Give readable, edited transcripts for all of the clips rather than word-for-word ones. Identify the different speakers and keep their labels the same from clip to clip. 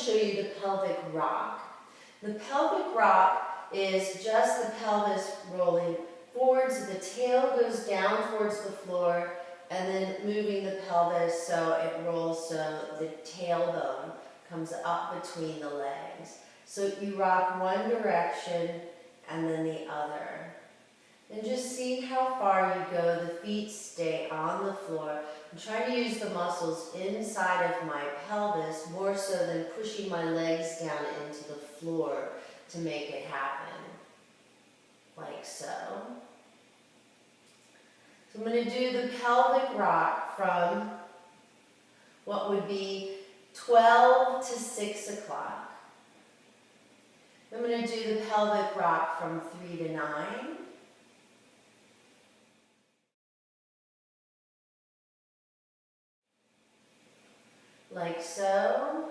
Speaker 1: show you the pelvic rock. The pelvic rock is just the pelvis rolling forwards, the tail goes down towards the floor, and then moving the pelvis so it rolls so the tailbone comes up between the legs. So you rock one direction and then the other. And just see how far you go. The feet stay on the floor. I'm trying to use the muscles inside of my pelvis more so than pushing my legs down into the floor to make it happen. Like so. So I'm going to do the pelvic rock from what would be 12 to 6 o'clock. I'm going to do the pelvic rock from 3 to 9. Like so.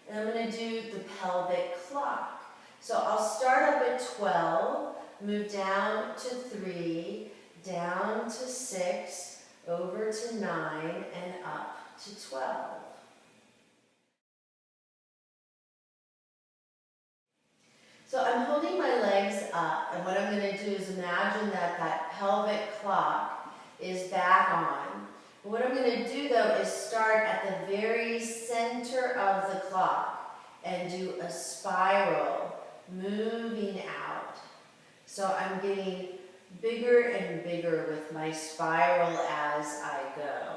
Speaker 1: And I'm going to do the pelvic clock. So I'll start up at 12, move down to 3, down to 6, over to 9, and up to 12. So I'm holding my legs up, and what I'm going to do is imagine that that pelvic clock is back on. What I'm going to do though is start at the very center of the clock and do a spiral moving out. So I'm getting bigger and bigger with my spiral as I go.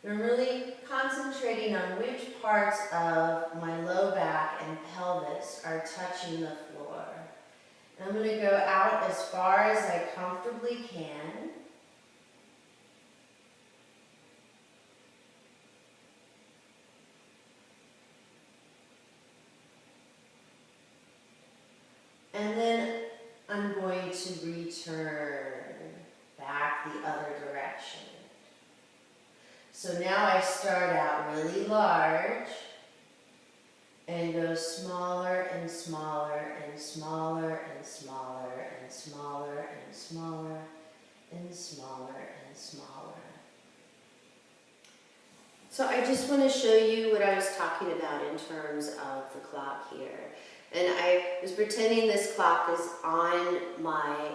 Speaker 1: I'm really concentrating on which parts of my low back and pelvis are touching the floor. And I'm going to go out as far as I comfortably can. And then I'm going to return back the other direction. So now I start out really large and go smaller and smaller and smaller and smaller and smaller and smaller and smaller and smaller. So I just want to show you what I was talking about in terms of the clock here. And I was pretending this clock is on my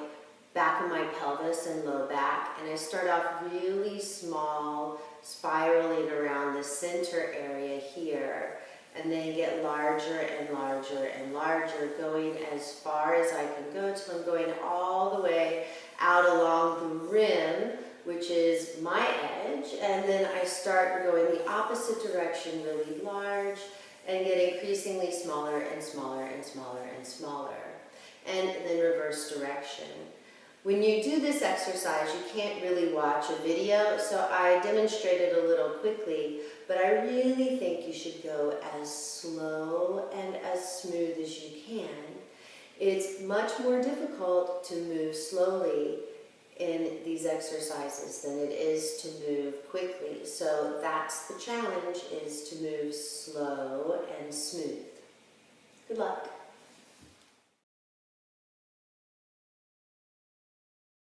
Speaker 1: back of my pelvis and low back, and I start off really small, spiraling around the center area here, and then get larger and larger and larger, going as far as I can go till I'm going all the way out along the rim, which is my edge, and then I start going the opposite direction, really large, and get increasingly smaller and smaller and smaller and smaller, and then reverse direction. When you do this exercise, you can't really watch a video, so I demonstrated a little quickly, but I really think you should go as slow and as smooth as you can. It's much more difficult to move slowly in these exercises than it is to move quickly. So that's the challenge, is to move slow and smooth. Good luck.